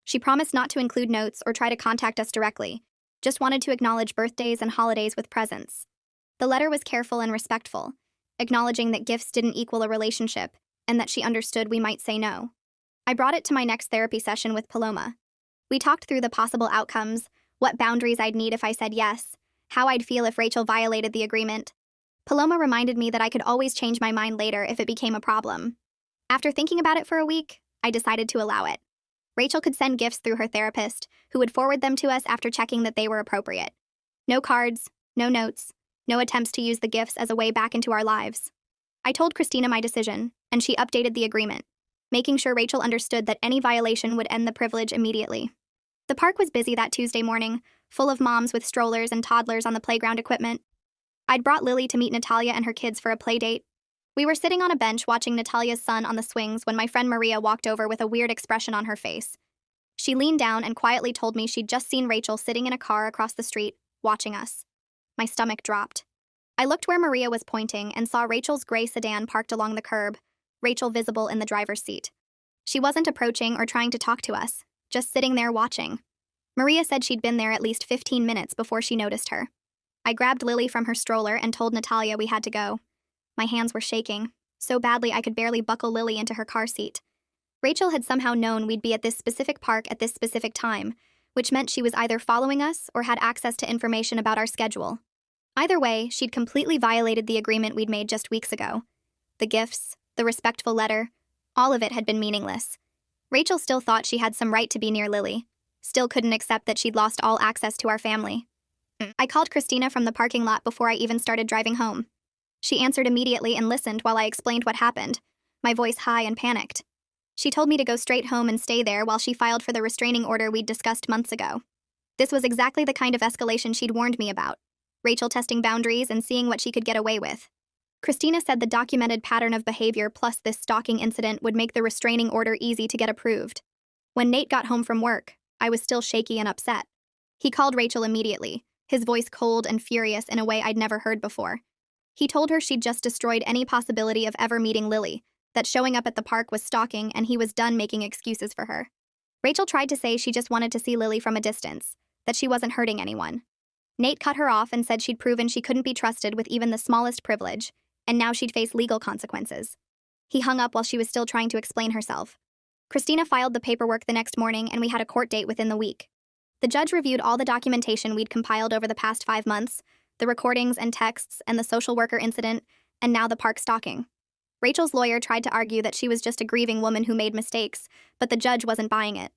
She promised not to include notes or try to contact us directly, just wanted to acknowledge birthdays and holidays with presents. The letter was careful and respectful, acknowledging that gifts didn't equal a relationship and that she understood we might say no. I brought it to my next therapy session with Paloma. We talked through the possible outcomes, what boundaries I'd need if I said yes, how I'd feel if Rachel violated the agreement. Paloma reminded me that I could always change my mind later if it became a problem. After thinking about it for a week, I decided to allow it. Rachel could send gifts through her therapist, who would forward them to us after checking that they were appropriate. No cards, no notes, no attempts to use the gifts as a way back into our lives. I told Christina my decision, and she updated the agreement, making sure Rachel understood that any violation would end the privilege immediately. The park was busy that Tuesday morning, full of moms with strollers and toddlers on the playground equipment. I'd brought Lily to meet Natalia and her kids for a play date. We were sitting on a bench watching Natalia's son on the swings when my friend Maria walked over with a weird expression on her face. She leaned down and quietly told me she'd just seen Rachel sitting in a car across the street, watching us. My stomach dropped. I looked where Maria was pointing and saw Rachel's gray sedan parked along the curb, Rachel visible in the driver's seat. She wasn't approaching or trying to talk to us, just sitting there watching. Maria said she'd been there at least 15 minutes before she noticed her. I grabbed Lily from her stroller and told Natalia we had to go. My hands were shaking, so badly I could barely buckle Lily into her car seat. Rachel had somehow known we'd be at this specific park at this specific time, which meant she was either following us or had access to information about our schedule. Either way, she'd completely violated the agreement we'd made just weeks ago. The gifts, the respectful letter, all of it had been meaningless. Rachel still thought she had some right to be near Lily, still couldn't accept that she'd lost all access to our family. I called Christina from the parking lot before I even started driving home. She answered immediately and listened while I explained what happened, my voice high and panicked. She told me to go straight home and stay there while she filed for the restraining order we'd discussed months ago. This was exactly the kind of escalation she'd warned me about, Rachel testing boundaries and seeing what she could get away with. Christina said the documented pattern of behavior plus this stalking incident would make the restraining order easy to get approved. When Nate got home from work, I was still shaky and upset. He called Rachel immediately, his voice cold and furious in a way I'd never heard before. He told her she'd just destroyed any possibility of ever meeting Lily, that showing up at the park was stalking and he was done making excuses for her. Rachel tried to say she just wanted to see Lily from a distance, that she wasn't hurting anyone. Nate cut her off and said she'd proven she couldn't be trusted with even the smallest privilege, and now she'd face legal consequences. He hung up while she was still trying to explain herself. Christina filed the paperwork the next morning and we had a court date within the week. The judge reviewed all the documentation we'd compiled over the past 5 months, the recordings and texts and the social worker incident, and now the park stalking. Rachel's lawyer tried to argue that she was just a grieving woman who made mistakes, but the judge wasn't buying it.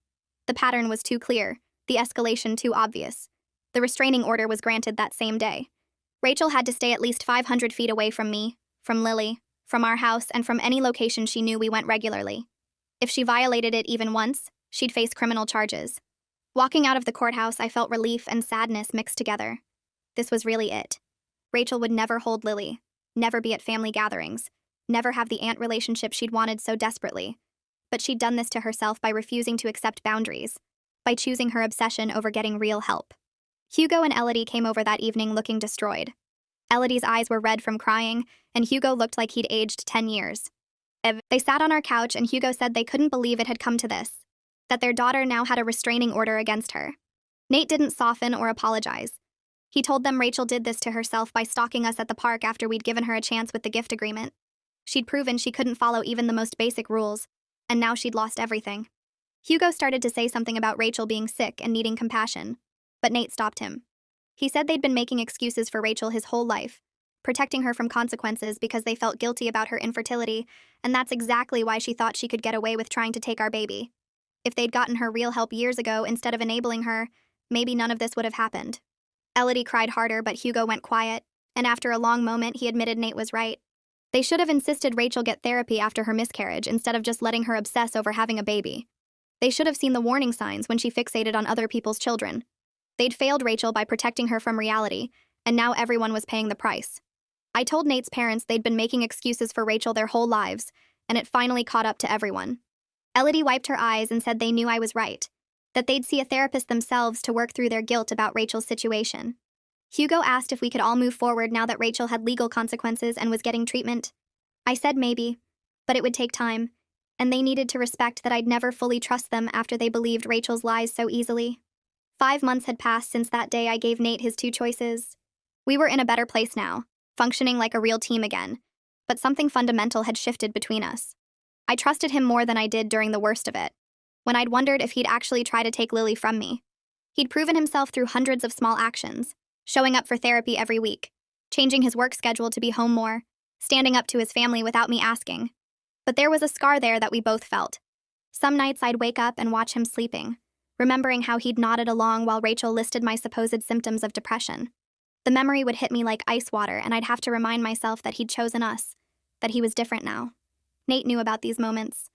The pattern was too clear, the escalation too obvious. The restraining order was granted that same day. Rachel had to stay at least 500 feet away from me, from Lily, from our house, and from any location she knew we went regularly. If she violated it even once, she'd face criminal charges. Walking out of the courthouse, I felt relief and sadness mixed together. This was really it. Rachel would never hold Lily, never be at family gatherings, never have the aunt relationship she'd wanted so desperately. But she'd done this to herself by refusing to accept boundaries, by choosing her obsession over getting real help. Hugo and Elodie came over that evening looking destroyed. Elodie's eyes were red from crying, and Hugo looked like he'd aged 10 years. They sat on our couch, and Hugo said they couldn't believe it had come to this, that their daughter now had a restraining order against her. Nate didn't soften or apologize. He told them Rachel did this to herself by stalking us at the park after we'd given her a chance with the gift agreement. She'd proven she couldn't follow even the most basic rules, and now she'd lost everything. Hugo started to say something about Rachel being sick and needing compassion, but Nate stopped him. He said they'd been making excuses for Rachel his whole life, protecting her from consequences because they felt guilty about her infertility, and that's exactly why she thought she could get away with trying to take our baby. If they'd gotten her real help years ago instead of enabling her, maybe none of this would have happened. Elodie cried harder, but Hugo went quiet, and after a long moment, he admitted Nate was right. They should have insisted Rachel get therapy after her miscarriage instead of just letting her obsess over having a baby. They should have seen the warning signs when she fixated on other people's children. They'd failed Rachel by protecting her from reality, and now everyone was paying the price. I told Nate's parents they'd been making excuses for Rachel their whole lives, and it finally caught up to everyone. Elodie wiped her eyes and said they knew I was right, that they'd see a therapist themselves to work through their guilt about Rachel's situation. Hugo asked if we could all move forward now that Rachel had legal consequences and was getting treatment. I said maybe, but it would take time, and they needed to respect that I'd never fully trust them after they believed Rachel's lies so easily. 5 months had passed since that day I gave Nate his 2 choices. We were in a better place now, functioning like a real team again, but something fundamental had shifted between us. I trusted him more than I did during the worst of it, when I'd wondered if he'd actually try to take Lily from me. He'd proven himself through hundreds of small actions, showing up for therapy every week, changing his work schedule to be home more, standing up to his family without me asking. But there was a scar there that we both felt. Some nights I'd wake up and watch him sleeping, remembering how he'd nodded along while Rachel listed my supposed symptoms of depression. The memory would hit me like ice water, and I'd have to remind myself that he'd chosen us, that he was different now. Nate knew about these moments.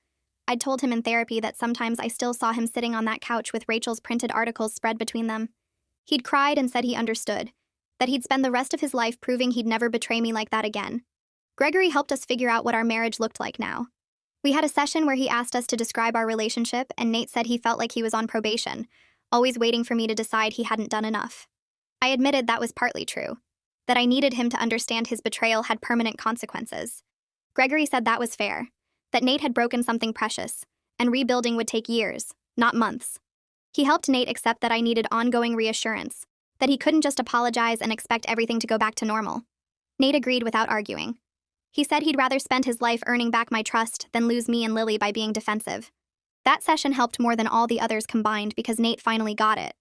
I'd told him in therapy that sometimes I still saw him sitting on that couch with Rachel's printed articles spread between them. He'd cried and said he understood, that he'd spend the rest of his life proving he'd never betray me like that again. Gregory helped us figure out what our marriage looked like now. We had a session where he asked us to describe our relationship, and Nate said he felt like he was on probation, always waiting for me to decide he hadn't done enough. I admitted that was partly true, that I needed him to understand his betrayal had permanent consequences. Gregory said that was fair, that Nate had broken something precious, and rebuilding would take years, not months. He helped Nate accept that I needed ongoing reassurance, that he couldn't just apologize and expect everything to go back to normal. Nate agreed without arguing. He said he'd rather spend his life earning back my trust than lose me and Lily by being defensive. That session helped more than all the others combined because Nate finally got it.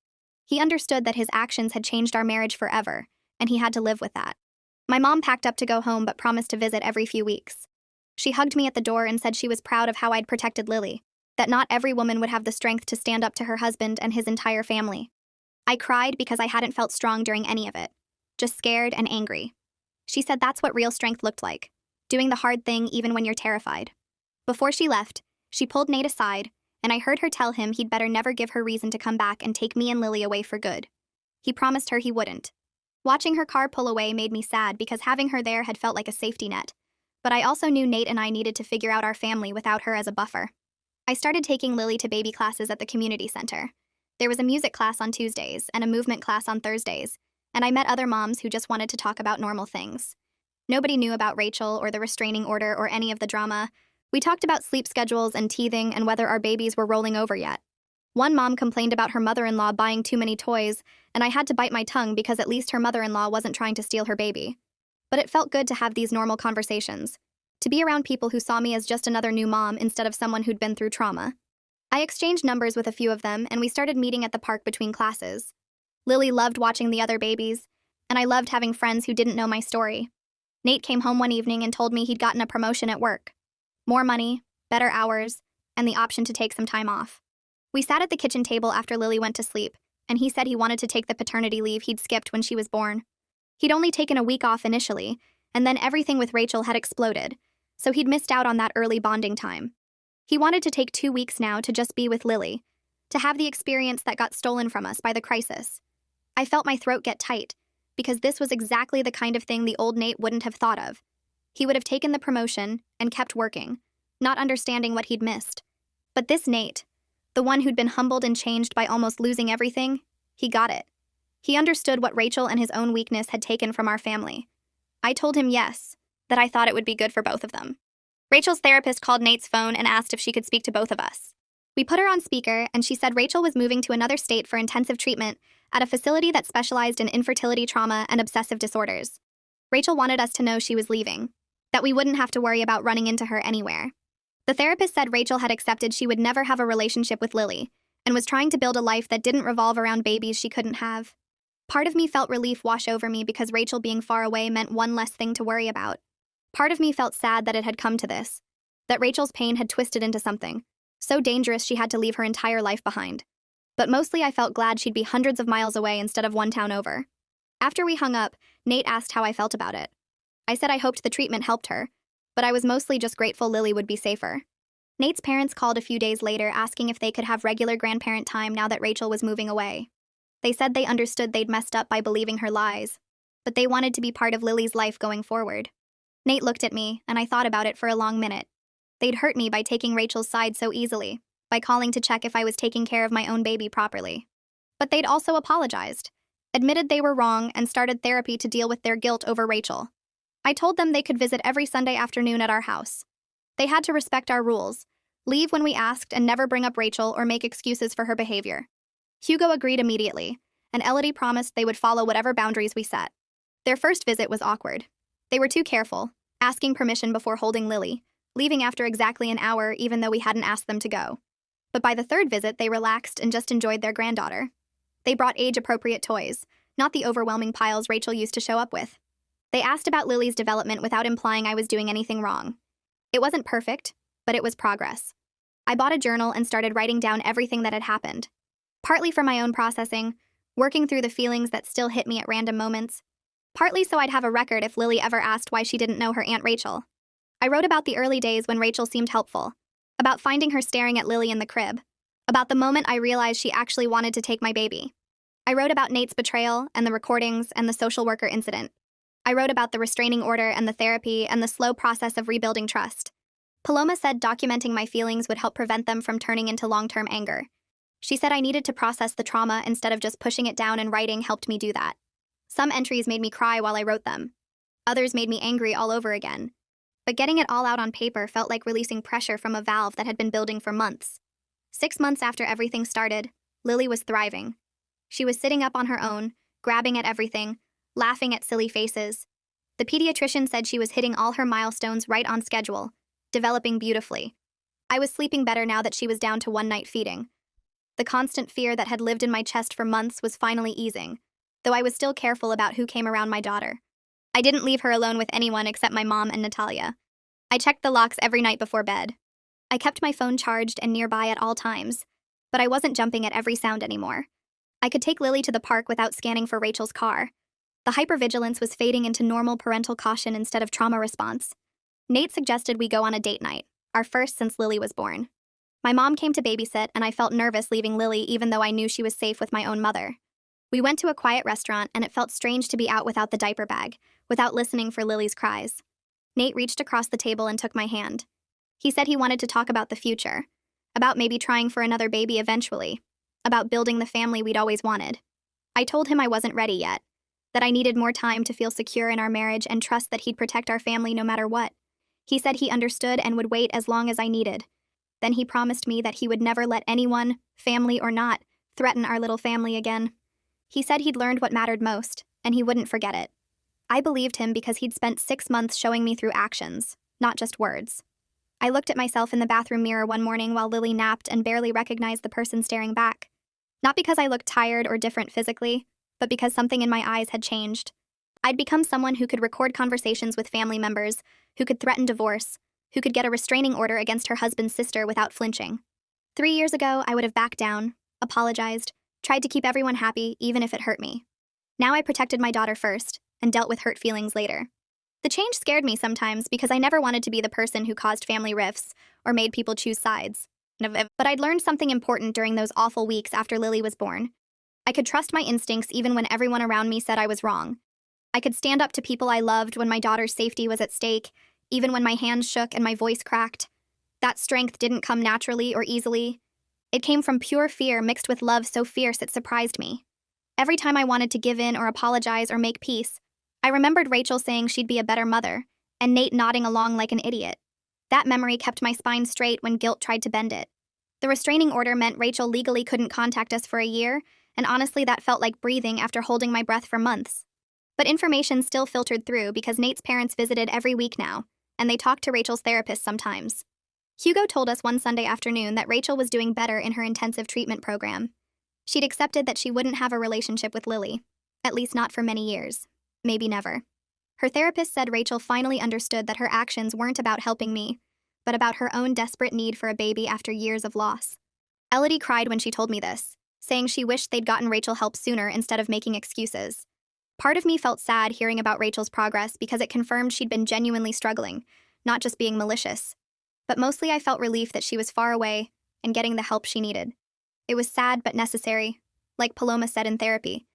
He understood that his actions had changed our marriage forever, and he had to live with that. My mom packed up to go home but promised to visit every few weeks. She hugged me at the door and said she was proud of how I'd protected Lily, that not every woman would have the strength to stand up to her husband and his entire family. I cried because I hadn't felt strong during any of it, just scared and angry. She said that's what real strength looked like, doing the hard thing even when you're terrified. Before she left, she pulled Nate aside, and I heard her tell him he'd better never give her reason to come back and take me and Lily away for good. He promised her he wouldn't. Watching her car pull away made me sad because having her there had felt like a safety net, but I also knew Nate and I needed to figure out our family without her as a buffer. I started taking Lily to baby classes at the community center. There was a music class on Tuesdays and a movement class on Thursdays, and I met other moms who just wanted to talk about normal things. Nobody knew about Rachel or the restraining order or any of the drama. We talked about sleep schedules and teething and whether our babies were rolling over yet. One mom complained about her mother-in-law buying too many toys, and I had to bite my tongue because at least her mother-in-law wasn't trying to steal her baby. But it felt good to have these normal conversations, to be around people who saw me as just another new mom instead of someone who'd been through trauma. I exchanged numbers with a few of them, and we started meeting at the park between classes. Lily loved watching the other babies, and I loved having friends who didn't know my story. Nate came home one evening and told me he'd gotten a promotion at work. More money, better hours, and the option to take some time off. We sat at the kitchen table after Lily went to sleep, and he said he wanted to take the paternity leave he'd skipped when she was born. He'd only taken a week off initially, and then everything with Rachel had exploded, so he'd missed out on that early bonding time. He wanted to take 2 weeks now to just be with Lily, to have the experience that got stolen from us by the crisis. I felt my throat get tight, because this was exactly the kind of thing the old Nate wouldn't have thought of. He would have taken the promotion and kept working, not understanding what he'd missed. But this Nate, the one who'd been humbled and changed by almost losing everything, he got it. He understood what Rachel and his own weakness had taken from our family. I told him yes, that I thought it would be good for both of them. Rachel's therapist called Nate's phone and asked if she could speak to both of us. We put her on speaker, and she said Rachel was moving to another state for intensive treatment at a facility that specialized in infertility trauma and obsessive disorders. Rachel wanted us to know she was leaving, that we wouldn't have to worry about running into her anywhere. The therapist said Rachel had accepted she would never have a relationship with Lily and was trying to build a life that didn't revolve around babies she couldn't have. Part of me felt relief wash over me because Rachel being far away meant one less thing to worry about. Part of me felt sad that it had come to this, that Rachel's pain had twisted into something so dangerous she had to leave her entire life behind. But mostly I felt glad she'd be hundreds of miles away instead of one town over. After we hung up, Nate asked how I felt about it. I said I hoped the treatment helped her, but I was mostly just grateful Lily would be safer. Nate's parents called a few days later asking if they could have regular grandparent time now that Rachel was moving away. They said they understood they'd messed up by believing her lies, but they wanted to be part of Lily's life going forward. Nate looked at me, and I thought about it for a long minute. They'd hurt me by taking Rachel's side so easily, by calling to check if I was taking care of my own baby properly. But they'd also apologized, admitted they were wrong, and started therapy to deal with their guilt over Rachel. I told them they could visit every Sunday afternoon at our house. They had to respect our rules, leave when we asked, and never bring up Rachel or make excuses for her behavior. Hugo agreed immediately, and Elodie promised they would follow whatever boundaries we set. Their first visit was awkward. They were too careful, asking permission before holding Lily, leaving after exactly an hour even though we hadn't asked them to go. But by the third visit, they relaxed and just enjoyed their granddaughter. They brought age-appropriate toys, not the overwhelming piles Rachel used to show up with. They asked about Lily's development without implying I was doing anything wrong. It wasn't perfect, but it was progress. I bought a journal and started writing down everything that had happened. Partly for my own processing, working through the feelings that still hit me at random moments. Partly so I'd have a record if Lily ever asked why she didn't know her Aunt Rachel. I wrote about the early days when Rachel seemed helpful, about finding her staring at Lily in the crib, about the moment I realized she actually wanted to take my baby. I wrote about Nate's betrayal and the recordings and the social worker incident. I wrote about the restraining order and the therapy and the slow process of rebuilding trust. Paloma said documenting my feelings would help prevent them from turning into long-term anger. She said I needed to process the trauma instead of just pushing it down, and writing helped me do that. Some entries made me cry while I wrote them. Others made me angry all over again. But getting it all out on paper felt like releasing pressure from a valve that had been building for months. 6 months after everything started, Lily was thriving. She was sitting up on her own, grabbing at everything, laughing at silly faces. The pediatrician said she was hitting all her milestones right on schedule, developing beautifully. I was sleeping better now that she was down to one night feeding. The constant fear that had lived in my chest for months was finally easing, though I was still careful about who came around my daughter. I didn't leave her alone with anyone except my mom and Natalia. I checked the locks every night before bed. I kept my phone charged and nearby at all times, but I wasn't jumping at every sound anymore. I could take Lily to the park without scanning for Rachel's car. The hypervigilance was fading into normal parental caution instead of trauma response. Nate suggested we go on a date night, our first since Lily was born. My mom came to babysit, and I felt nervous leaving Lily even though I knew she was safe with my own mother. We went to a quiet restaurant, and it felt strange to be out without the diaper bag, without listening for Lily's cries. Nate reached across the table and took my hand. He said he wanted to talk about the future, about maybe trying for another baby eventually, about building the family we'd always wanted. I told him I wasn't ready yet, that I needed more time to feel secure in our marriage and trust that he'd protect our family no matter what. He said he understood and would wait as long as I needed. Then he promised me that he would never let anyone, family or not, threaten our little family again. He said he'd learned what mattered most, and he wouldn't forget it. I believed him because he'd spent 6 months showing me through actions, not just words. I looked at myself in the bathroom mirror one morning while Lily napped and barely recognized the person staring back. Not because I looked tired or different physically, but because something in my eyes had changed. I'd become someone who could record conversations with family members, who could threaten divorce, who could get a restraining order against her husband's sister without flinching. 3 years ago, I would have backed down, apologized, tried to keep everyone happy even if it hurt me. Now I protected my daughter first and dealt with hurt feelings later. The change scared me sometimes because I never wanted to be the person who caused family rifts or made people choose sides. But I'd learned something important during those awful weeks after Lily was born. I could trust my instincts even when everyone around me said I was wrong. I could stand up to people I loved when my daughter's safety was at stake, even when my hands shook and my voice cracked. That strength didn't come naturally or easily. It came from pure fear mixed with love so fierce it surprised me. Every time I wanted to give in or apologize or make peace, I remembered Rachel saying she'd be a better mother, and Nate nodding along like an idiot. That memory kept my spine straight when guilt tried to bend it. The restraining order meant Rachel legally couldn't contact us for a year, and honestly that felt like breathing after holding my breath for months. But information still filtered through because Nate's parents visited every week now, and they talked to Rachel's therapist sometimes. Hugo told us one Sunday afternoon that Rachel was doing better in her intensive treatment program. She'd accepted that she wouldn't have a relationship with Lily, at least not for many years. Maybe never. Her therapist said Rachel finally understood that her actions weren't about helping me, but about her own desperate need for a baby after years of loss. Elodie cried when she told me this, saying she wished they'd gotten Rachel help sooner instead of making excuses. Part of me felt sad hearing about Rachel's progress because it confirmed she'd been genuinely struggling, not just being malicious. But mostly I felt relief that she was far away and getting the help she needed. It was sad but necessary, like Paloma said in therapy.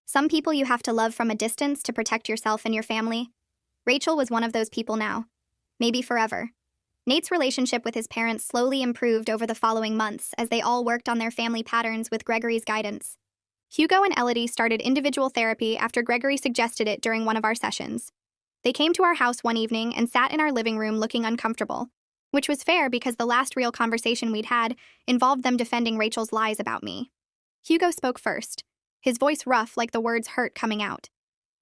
Some people you have to love from a distance to protect yourself and your family. Rachel was one of those people now. Maybe forever. Nate's relationship with his parents slowly improved over the following months as they all worked on their family patterns with Gregory's guidance. Hugo and Elodie started individual therapy after Gregory suggested it during one of our sessions. They came to our house one evening and sat in our living room looking uncomfortable, which was fair because the last real conversation we'd had involved them defending Rachel's lies about me. Hugo spoke first, his voice rough like the words hurt coming out.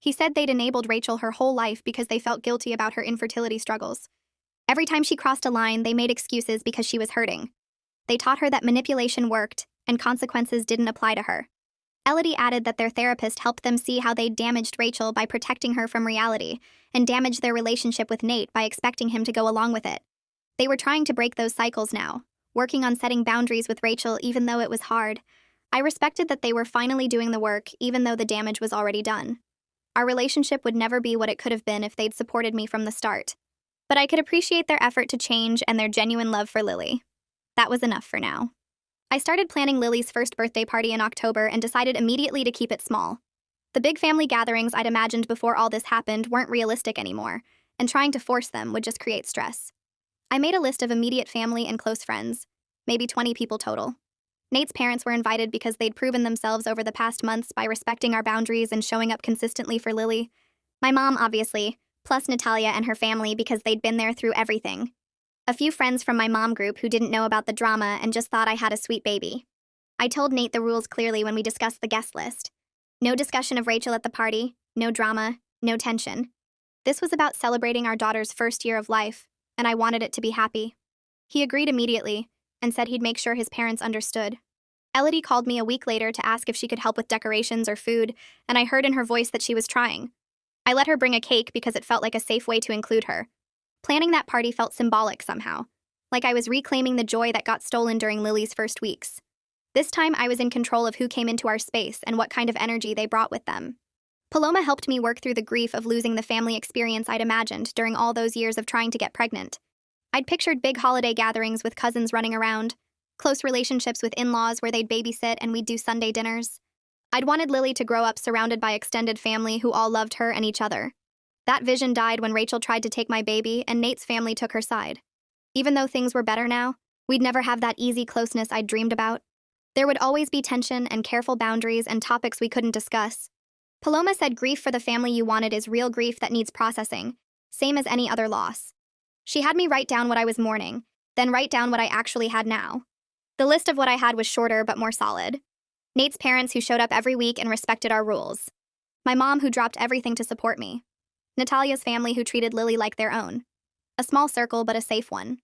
He said they'd enabled Rachel her whole life because they felt guilty about her infertility struggles. Every time she crossed a line, they made excuses because she was hurting. They taught her that manipulation worked and consequences didn't apply to her. Elodie added that their therapist helped them see how they'd damaged Rachel by protecting her from reality and damaged their relationship with Nate by expecting him to go along with it. They were trying to break those cycles now, working on setting boundaries with Rachel even though it was hard. I respected that they were finally doing the work even though the damage was already done. Our relationship would never be what it could have been if they'd supported me from the start. But I could appreciate their effort to change and their genuine love for Lily. That was enough for now. I started planning Lily's first birthday party in October and decided immediately to keep it small. The big family gatherings I'd imagined before all this happened weren't realistic anymore, and trying to force them would just create stress. I made a list of immediate family and close friends, maybe 20 people total. Nate's parents were invited because they'd proven themselves over the past months by respecting our boundaries and showing up consistently for Lily. My mom, obviously, plus Natalia and her family because they'd been there through everything. A few friends from my mom group who didn't know about the drama and just thought I had a sweet baby. I told Nate the rules clearly when we discussed the guest list. No discussion of Rachel at the party, no drama, no tension. This was about celebrating our daughter's first year of life, and I wanted it to be happy. He agreed immediately and said he'd make sure his parents understood. Elodie called me a week later to ask if she could help with decorations or food, and I heard in her voice that she was trying. I let her bring a cake because it felt like a safe way to include her. Planning that party felt symbolic somehow, like I was reclaiming the joy that got stolen during Lily's first weeks. This time I was in control of who came into our space and what kind of energy they brought with them. Paloma helped me work through the grief of losing the family experience I'd imagined during all those years of trying to get pregnant. I'd pictured big holiday gatherings with cousins running around, close relationships with in-laws where they'd babysit and we'd do Sunday dinners. I'd wanted Lily to grow up surrounded by extended family who all loved her and each other. That vision died when Rachel tried to take my baby and Nate's family took her side. Even though things were better now, we'd never have that easy closeness I'd dreamed about. There would always be tension and careful boundaries and topics we couldn't discuss. Paloma said grief for the family you wanted is real grief that needs processing, same as any other loss. She had me write down what I was mourning, then write down what I actually had now. The list of what I had was shorter but more solid. Nate's parents who showed up every week and respected our rules. My mom who dropped everything to support me. Natalia's family who treated Lily like their own. A small circle but a safe one.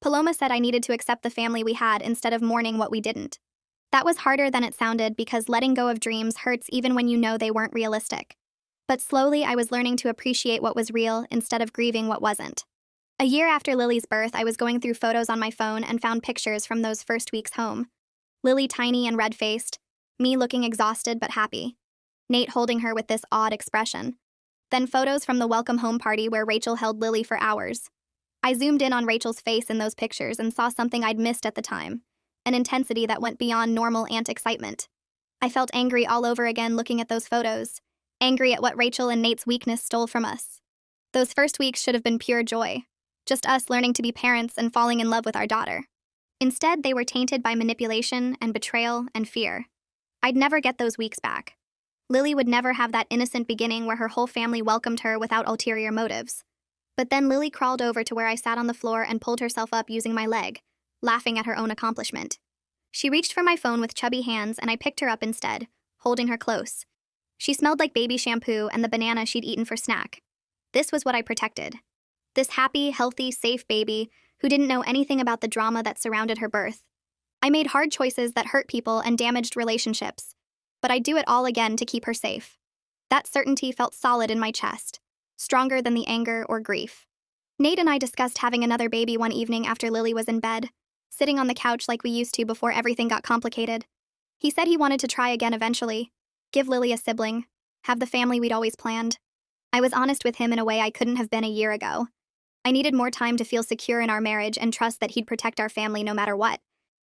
Paloma said I needed to accept the family we had instead of mourning what we didn't. That was harder than it sounded because letting go of dreams hurts even when you know they weren't realistic. But slowly I was learning to appreciate what was real instead of grieving what wasn't. A year after Lily's birth, I was going through photos on my phone and found pictures from those first weeks home. Lily tiny and red-faced, me looking exhausted but happy. Nate holding her with this odd expression. Then photos from the welcome home party where Rachel held Lily for hours. I zoomed in on Rachel's face in those pictures and saw something I'd missed at the time, an intensity that went beyond normal aunt excitement. I felt angry all over again looking at those photos, angry at what Rachel and Nate's weakness stole from us. Those first weeks should have been pure joy, just us learning to be parents and falling in love with our daughter. Instead, they were tainted by manipulation and betrayal and fear. I'd never get those weeks back. Lily would never have that innocent beginning where her whole family welcomed her without ulterior motives. But then Lily crawled over to where I sat on the floor and pulled herself up using my leg, laughing at her own accomplishment. She reached for my phone with chubby hands and I picked her up instead, holding her close. She smelled like baby shampoo and the banana she'd eaten for snack. This was what I protected. This happy, healthy, safe baby who didn't know anything about the drama that surrounded her birth. I made hard choices that hurt people and damaged relationships, but I'd do it all again to keep her safe. That certainty felt solid in my chest, stronger than the anger or grief. Nate and I discussed having another baby one evening after Lily was in bed, sitting on the couch like we used to before everything got complicated. He said he wanted to try again eventually, give Lily a sibling, have the family we'd always planned. I was honest with him in a way I couldn't have been a year ago. I needed more time to feel secure in our marriage and trust that he'd protect our family no matter what.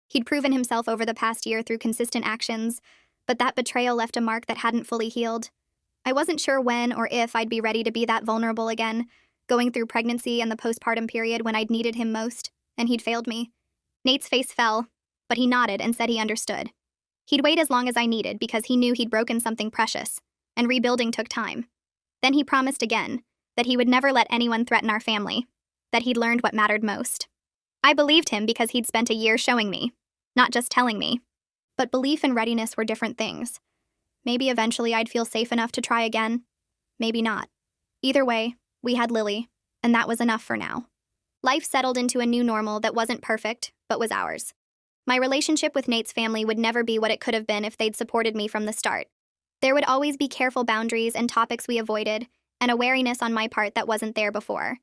He'd proven himself over the past year through consistent actions, but that betrayal left a mark that hadn't fully healed. I wasn't sure when or if I'd be ready to be that vulnerable again, going through pregnancy and the postpartum period when I'd needed him most, and he'd failed me. Nate's face fell, but he nodded and said he understood. He'd wait as long as I needed because he knew he'd broken something precious, and rebuilding took time. Then he promised again that he would never let anyone threaten our family, that he'd learned what mattered most. I believed him because he'd spent a year showing me, not just telling me. But belief and readiness were different things. Maybe eventually I'd feel safe enough to try again. Maybe not. Either way, we had Lily, and that was enough for now. Life settled into a new normal that wasn't perfect, but was ours. My relationship with Nate's family would never be what it could have been if they'd supported me from the start. There would always be careful boundaries and topics we avoided, and a wariness on my part that wasn't there before.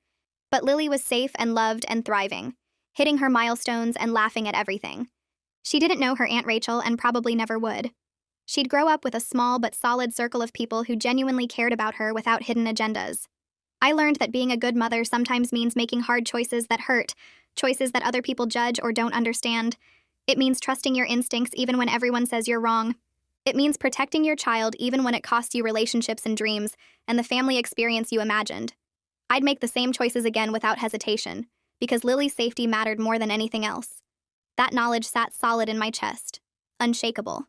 But Lily was safe and loved and thriving, hitting her milestones and laughing at everything. She didn't know her Aunt Rachel and probably never would. She'd grow up with a small but solid circle of people who genuinely cared about her without hidden agendas. I learned that being a good mother sometimes means making hard choices that hurt, choices that other people judge or don't understand. It means trusting your instincts even when everyone says you're wrong. It means protecting your child even when it costs you relationships and dreams and the family experience you imagined. I'd make the same choices again without hesitation, because Lily's safety mattered more than anything else. That knowledge sat solid in my chest, unshakable.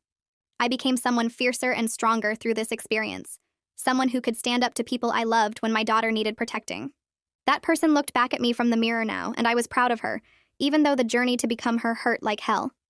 I became someone fiercer and stronger through this experience, someone who could stand up to people I loved when my daughter needed protecting. That person looked back at me from the mirror now, and I was proud of her, even though the journey to become her hurt like hell.